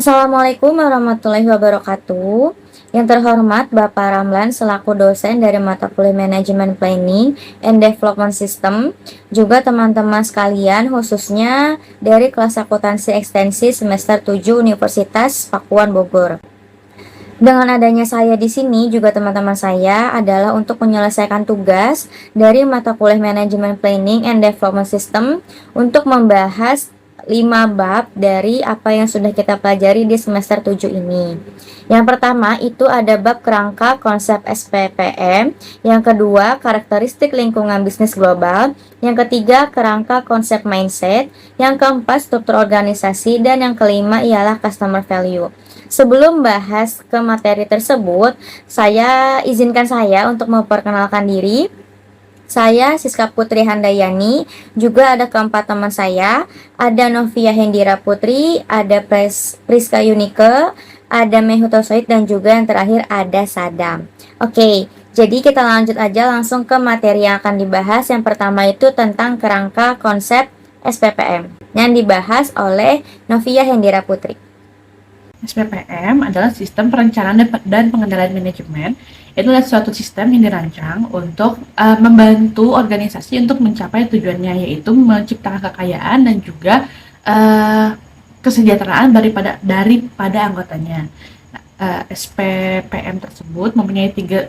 Assalamualaikum warahmatullahi wabarakatuh. Yang terhormat Bapak Ramlan selaku dosen dari mata kuliah Manajemen Planning and Development System, juga teman-teman sekalian khususnya dari kelas akuntansi ekstensi semester 7 Universitas Pakuan Bogor. Dengan adanya saya di sini juga teman-teman saya adalah untuk menyelesaikan tugas dari mata kuliah Manajemen Planning and Development System untuk membahas 5 bab dari apa yang sudah kita pelajari di semester 7 ini. Yang pertama itu ada bab kerangka konsep SPPM, yang kedua karakteristik lingkungan bisnis global, yang ketiga kerangka konsep mindset, yang keempat struktur organisasi, dan yang kelima ialah customer value. Sebelum bahas ke materi tersebut, izinkan saya untuk memperkenalkan diri. Saya Siska Putri Handayani, juga ada keempat teman saya, ada Novia Hendira Putri, ada Priska Yunike, ada Mehuto Soid, dan juga yang terakhir ada Sadam. Oke, jadi kita lanjut aja langsung ke materi yang akan dibahas. Yang pertama itu tentang kerangka konsep SPPM, yang dibahas oleh Novia Hendira Putri. SPPM adalah sistem perencanaan dan pengendalian manajemen. Itu adalah suatu sistem yang dirancang untuk membantu organisasi untuk mencapai tujuannya, yaitu menciptakan kekayaan dan juga kesejahteraan daripada anggotanya. SPPM tersebut mempunyai tiga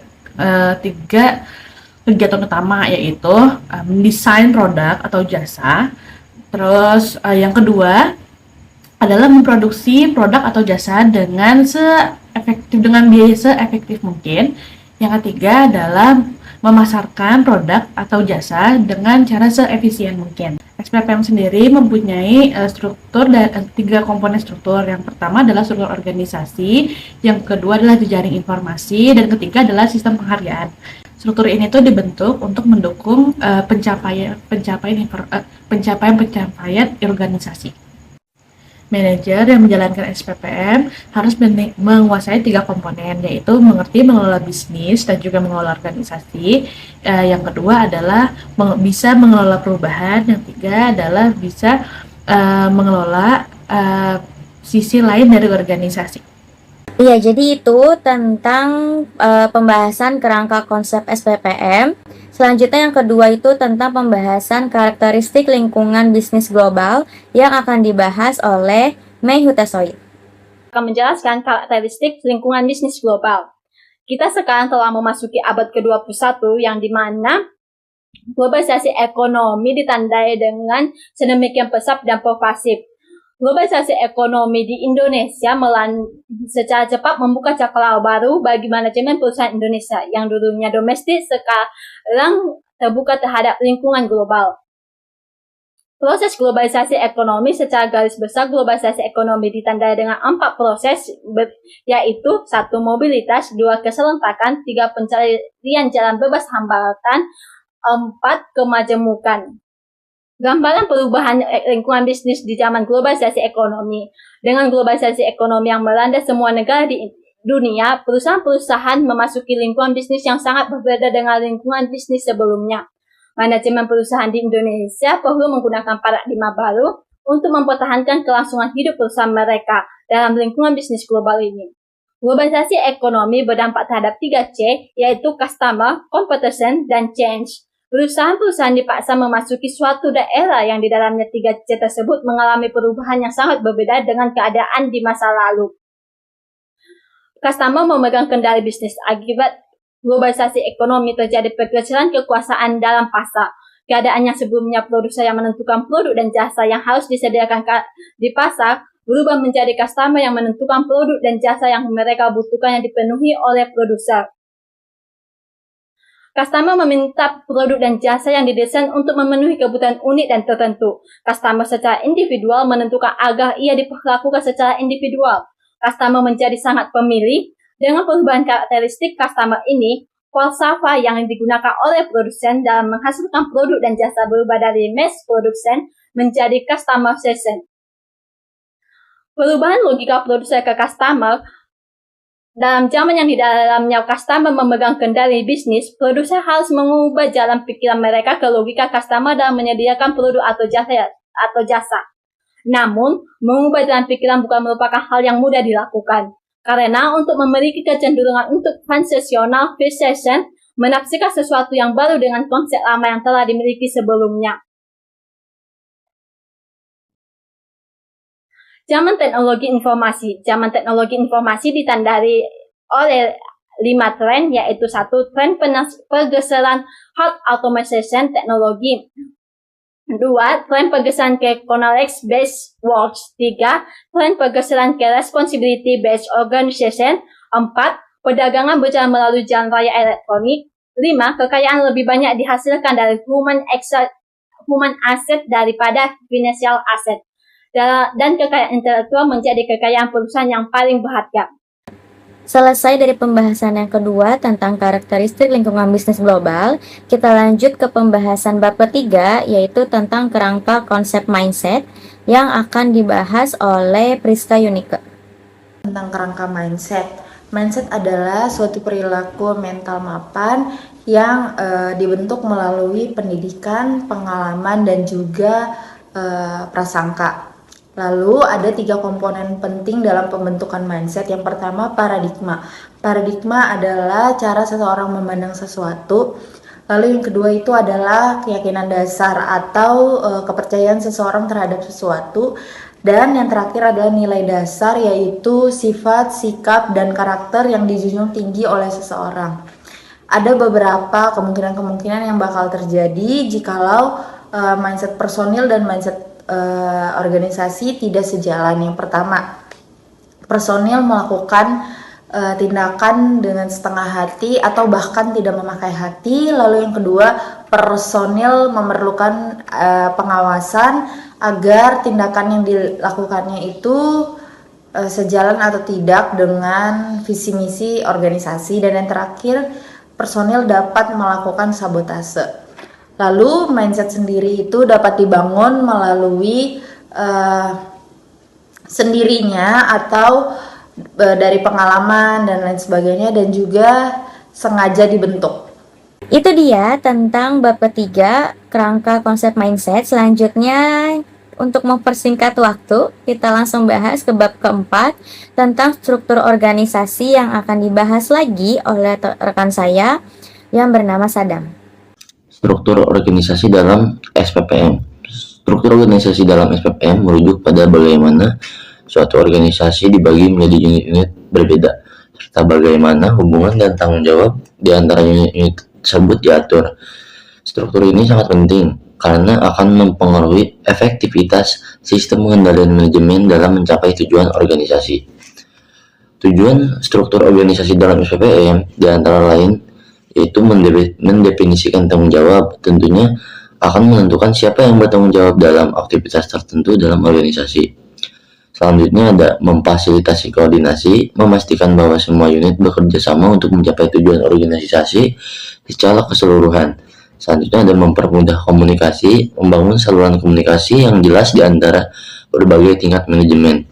kegiatan utama, yaitu mendesain produk atau jasa. Terus yang kedua adalah memproduksi produk atau jasa dengan biaya seefektif mungkin. Yang ketiga adalah memasarkan produk atau jasa dengan cara seefisien mungkin. SPPM sendiri mempunyai struktur dan 3 komponen struktur. Yang pertama adalah struktur organisasi, yang kedua adalah jejaring informasi, dan ketiga adalah sistem penghargaan. Struktur ini tuh dibentuk untuk mendukung pencapaian organisasi. Manajer yang menjalankan SPPM harus menguasai 3 komponen, yaitu mengerti mengelola bisnis dan juga mengelola organisasi. Yang kedua adalah bisa mengelola perubahan. Yang ketiga adalah bisa mengelola sisi lain dari organisasi. Iya, jadi itu tentang pembahasan kerangka konsep SPPM. Selanjutnya yang kedua itu tentang pembahasan karakteristik lingkungan bisnis global yang akan dibahas oleh Mei Hutasoid. Akan menjelaskan karakteristik lingkungan bisnis global. Kita sekarang telah memasuki abad ke-21 yang dimana globalisasi ekonomi ditandai dengan sedemikian pesat dan pervasif. Globalisasi ekonomi di Indonesia secara cepat membuka cakrawala baru bagi manajemen perusahaan Indonesia yang dulunya domestik sekarang terbuka terhadap lingkungan global. Proses globalisasi ekonomi secara garis besar, globalisasi ekonomi ditandai dengan 4 proses, yaitu 1. Mobilitas, 2. Keserentakan, 3. Pencarian jalan bebas hambatan, 4. Kemajemukan. Gambaran perubahan lingkungan bisnis di zaman globalisasi ekonomi. Dengan globalisasi ekonomi yang melanda semua negara di dunia, perusahaan-perusahaan memasuki lingkungan bisnis yang sangat berbeda dengan lingkungan bisnis sebelumnya. Manajemen perusahaan di Indonesia perlu menggunakan paradigma baru untuk mempertahankan kelangsungan hidup perusahaan mereka dalam lingkungan bisnis global ini. Globalisasi ekonomi berdampak terhadap 3C, yaitu customer, competition, dan change. Perusahaan-perusahaan dipaksa memasuki suatu daerah yang di dalamnya 3C tersebut mengalami perubahan yang sangat berbeda dengan keadaan di masa lalu. Customer memegang kendali bisnis. Akibat globalisasi ekonomi terjadi pergeseran kekuasaan dalam pasar. Keadaan yang sebelumnya produsen yang menentukan produk dan jasa yang harus disediakan di pasar berubah menjadi customer yang menentukan produk dan jasa yang mereka butuhkan yang dipenuhi oleh produsen. Customer meminta produk dan jasa yang didesain untuk memenuhi kebutuhan unik dan tertentu. Customer secara individual menentukan agar ia diperlakukan secara individual. Customer menjadi sangat pemilih. Dengan perubahan karakteristik customer ini, falsafah yang digunakan oleh produsen dalam menghasilkan produk dan jasa berubah dari mass production menjadi customization. Perubahan logika produsen ke customer. Dalam zaman yang di dalamnya customer memegang kendali bisnis, produsen harus mengubah jalan pikiran mereka ke logika customer dalam menyediakan produk atau jasa. Namun, mengubah jalan pikiran bukan merupakan hal yang mudah dilakukan. Karena untuk memiliki kecenderungan untuk transaksional fixation, menafsirkan sesuatu yang baru dengan konsep lama yang telah dimiliki sebelumnya. Zaman teknologi informasi. Zaman teknologi informasi ditandai oleh 5 tren, yaitu 1. Tren pergeseran hard automation teknologi. 2. Tren pergeseran ke knowledge-based works. 3. Tren pergeseran ke responsibility-based organization. 4. Perdagangan berjalan melalui jalan raya elektronik. 5. Kekayaan lebih banyak dihasilkan dari human asset daripada financial asset. Dan kekayaan intelektual menjadi kekayaan perusahaan yang paling berharga. Selesai dari pembahasan yang kedua tentang karakteristik lingkungan bisnis global, kita lanjut ke pembahasan bab ketiga, yaitu tentang kerangka konsep mindset yang akan dibahas oleh Priska Yunike. Tentang kerangka mindset. Mindset adalah suatu perilaku mental mapan yang dibentuk melalui pendidikan, pengalaman, dan juga prasangka. Lalu ada 3 komponen penting dalam pembentukan mindset. Yang pertama, paradigma. Paradigma adalah cara seseorang memandang sesuatu. Lalu yang kedua itu adalah keyakinan dasar atau kepercayaan seseorang terhadap sesuatu. Dan yang terakhir adalah nilai dasar, yaitu sifat, sikap, dan karakter yang dijunjung tinggi oleh seseorang. Ada beberapa kemungkinan-kemungkinan yang bakal terjadi jikalau mindset personil dan mindset organisasi tidak sejalan. Yang pertama, personil melakukan tindakan dengan setengah hati atau bahkan tidak memakai hati. Lalu yang kedua, personil memerlukan pengawasan agar tindakan yang dilakukannya itu sejalan atau tidak dengan visi misi organisasi. Dan yang terakhir, personil dapat melakukan sabotase. Lalu mindset sendiri itu dapat dibangun melalui sendirinya atau dari pengalaman dan lain sebagainya, dan juga sengaja dibentuk. Itu dia tentang bab ketiga, kerangka konsep mindset. Selanjutnya, untuk mempersingkat waktu, kita langsung bahas ke bab keempat tentang struktur organisasi yang akan dibahas lagi oleh rekan saya yang bernama Sadam. Struktur organisasi dalam SPPM. Struktur organisasi dalam SPPM merujuk pada bagaimana suatu organisasi dibagi menjadi unit-unit berbeda, serta bagaimana hubungan dan tanggung jawab di antara unit-unit tersebut diatur. Struktur ini sangat penting karena akan mempengaruhi efektivitas sistem pengendalian manajemen dalam mencapai tujuan organisasi. Tujuan struktur organisasi dalam SPPM di antara lain yaitu mendefinisikan tanggung jawab, tentunya akan menentukan siapa yang bertanggung jawab dalam aktivitas tertentu dalam organisasi. Selanjutnya ada memfasilitasi koordinasi, memastikan bahwa semua unit bekerja sama untuk mencapai tujuan organisasi secara keseluruhan. Selanjutnya ada mempermudah komunikasi, membangun saluran komunikasi yang jelas di antara berbagai tingkat manajemen.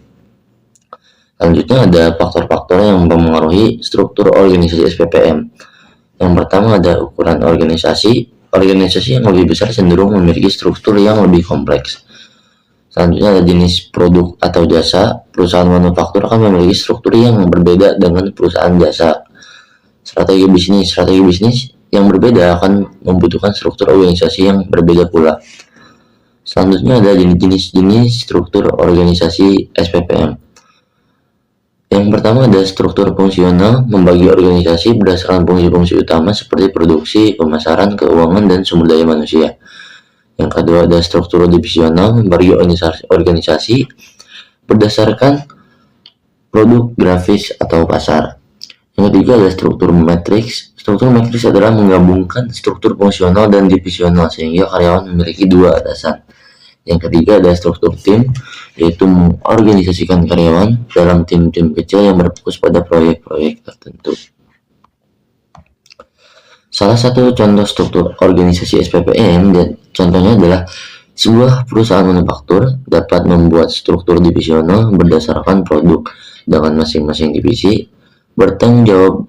Selanjutnya ada faktor-faktor yang mempengaruhi struktur organisasi SPPM. Yang pertama ada ukuran organisasi. Organisasi yang lebih besar cenderung memiliki struktur yang lebih kompleks. Selanjutnya ada jenis produk atau jasa. Perusahaan manufaktur akan memiliki struktur yang berbeda dengan perusahaan jasa. Strategi bisnis yang berbeda akan membutuhkan struktur organisasi yang berbeda pula. Selanjutnya ada jenis struktur organisasi SPPM. Yang pertama ada struktur fungsional, membagi organisasi berdasarkan fungsi-fungsi utama seperti produksi, pemasaran, keuangan, dan sumber daya manusia. Yang kedua ada struktur divisional, membagi organisasi berdasarkan produk, grafis, atau pasar. Yang ketiga ada struktur matriks. Struktur matriks adalah menggabungkan struktur fungsional dan divisional sehingga karyawan memiliki 2 atasan. Yang ketiga ada struktur tim, yaitu mengorganisasikan karyawan dalam tim-tim kecil yang berfokus pada proyek-proyek tertentu. Salah satu contoh struktur organisasi SPPM dan contohnya adalah sebuah perusahaan manufaktur dapat membuat struktur divisional berdasarkan produk dengan masing-masing divisi bertanggung jawab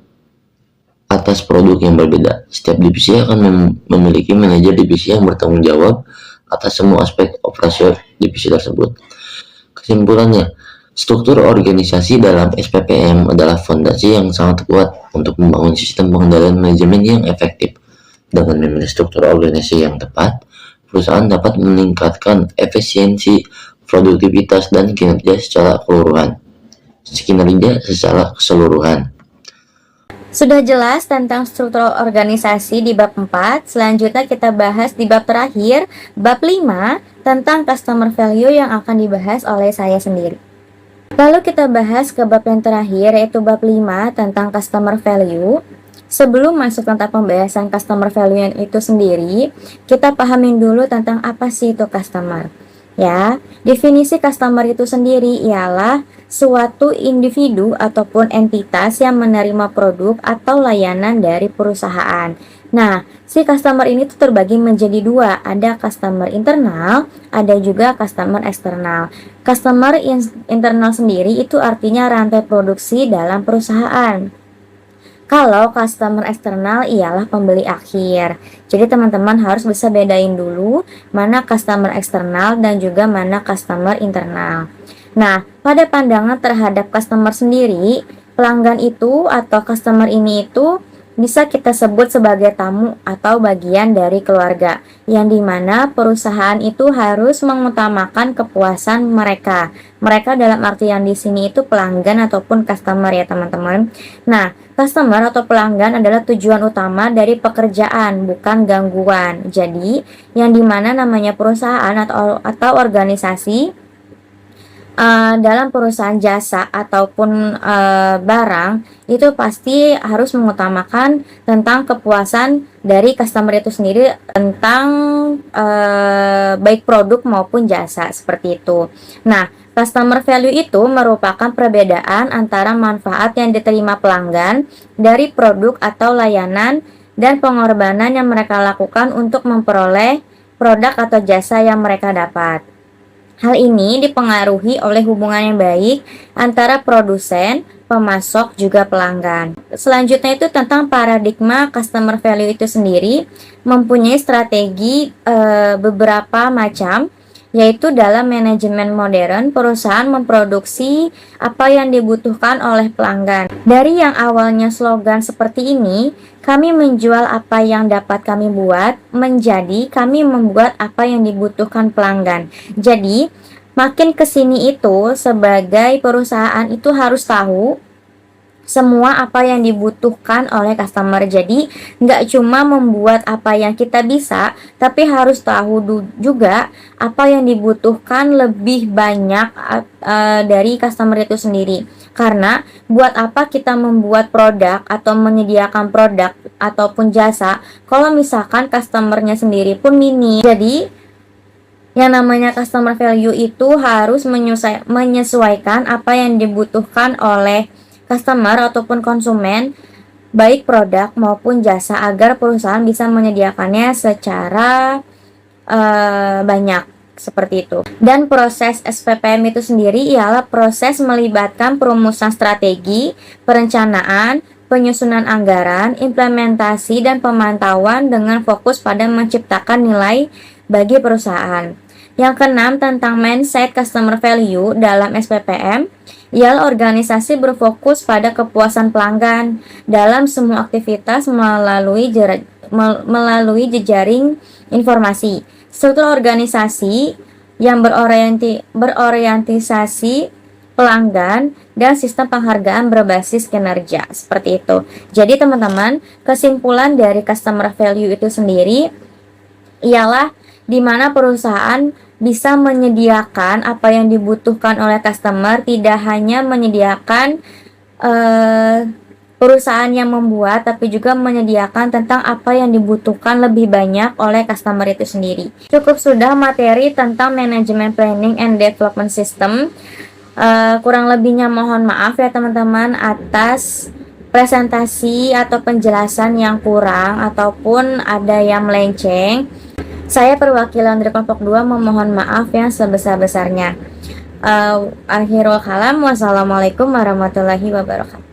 atas produk yang berbeda. Setiap divisi akan memiliki manajer divisi yang bertanggung jawab atas semua aspek operasi divisi tersebut. Kesimpulannya, struktur organisasi dalam SPPM adalah fondasi yang sangat kuat untuk membangun sistem pengendalian manajemen yang efektif. Dengan memilih struktur organisasi yang tepat, perusahaan dapat meningkatkan efisiensi, produktivitas, dan kinerja secara keseluruhan. Sudah jelas tentang struktur organisasi di bab 4, selanjutnya kita bahas di bab terakhir, bab 5, tentang customer value yang akan dibahas oleh saya sendiri. Lalu kita bahas ke bab yang terakhir, yaitu bab 5 tentang customer value. Sebelum masuk tentang pembahasan customer value yang itu sendiri, kita pahamin dulu tentang apa sih itu customer. Ya, definisi customer itu sendiri ialah suatu individu ataupun entitas yang menerima produk atau layanan dari perusahaan. Nah, si customer ini tuh terbagi menjadi dua, ada customer internal, ada juga customer eksternal. Customer internal sendiri itu artinya rantai produksi dalam perusahaan. Kalau customer eksternal ialah pembeli akhir. Jadi teman-teman harus bisa bedain dulu mana customer eksternal dan juga mana customer internal. Nah, pada pandangan terhadap customer sendiri, pelanggan itu atau customer ini itu bisa kita sebut sebagai tamu atau bagian dari keluarga, yang dimana perusahaan itu harus mengutamakan kepuasan mereka. Mereka dalam artian di sini itu pelanggan ataupun customer ya teman-teman. Nah, customer atau pelanggan adalah tujuan utama dari pekerjaan, bukan gangguan. Jadi, yang dimana namanya perusahaan atau organisasi dalam perusahaan jasa ataupun barang itu pasti harus mengutamakan tentang kepuasan dari customer itu sendiri tentang baik produk maupun jasa seperti itu. Nah, customer value itu merupakan perbedaan antara manfaat yang diterima pelanggan dari produk atau layanan dan pengorbanan yang mereka lakukan untuk memperoleh produk atau jasa yang mereka dapat. Hal ini dipengaruhi oleh hubungan yang baik antara produsen, pemasok, juga pelanggan. Selanjutnya itu tentang paradigma customer value itu sendiri mempunyai strategi beberapa macam, yaitu dalam manajemen modern, perusahaan memproduksi apa yang dibutuhkan oleh pelanggan. Dari yang awalnya slogan seperti ini, kami menjual apa yang dapat kami buat, menjadi kami membuat apa yang dibutuhkan pelanggan. Jadi, makin kesini itu sebagai perusahaan itu harus tahu semua apa yang dibutuhkan oleh customer. Jadi nggak cuma membuat apa yang kita bisa, tapi harus tahu juga apa yang dibutuhkan lebih banyak dari customer itu sendiri. Karena buat apa kita membuat produk atau menyediakan produk ataupun jasa kalau misalkan customernya sendiri pun minim. Jadi yang namanya customer value itu harus menyesuaikan apa yang dibutuhkan oleh customer ataupun konsumen, baik produk maupun jasa, agar perusahaan bisa menyediakannya secara banyak seperti itu. Dan proses SPPM itu sendiri ialah proses melibatkan perumusan strategi, perencanaan, penyusunan anggaran, implementasi, dan pemantauan dengan fokus pada menciptakan nilai bagi perusahaan. Yang keenam tentang mindset customer value dalam SPPM ialah organisasi berfokus pada kepuasan pelanggan dalam semua aktivitas melalui jejaring informasi. Struktur organisasi yang berorientisasi pelanggan dan sistem penghargaan berbasis kinerja seperti itu. Jadi teman-teman, kesimpulan dari customer value itu sendiri ialah di mana perusahaan bisa menyediakan apa yang dibutuhkan oleh customer, tidak hanya menyediakan perusahaan yang membuat, tapi juga menyediakan tentang apa yang dibutuhkan lebih banyak oleh customer itu sendiri. Cukup sudah materi tentang manajemen planning and development system. Kurang lebihnya mohon maaf ya teman-teman atas presentasi atau penjelasan yang kurang ataupun ada yang melenceng. Saya perwakilan dari kelompok 2 memohon maaf yang sebesar-besarnya. Akhirul kalam, wassalamualaikum warahmatullahi wabarakatuh.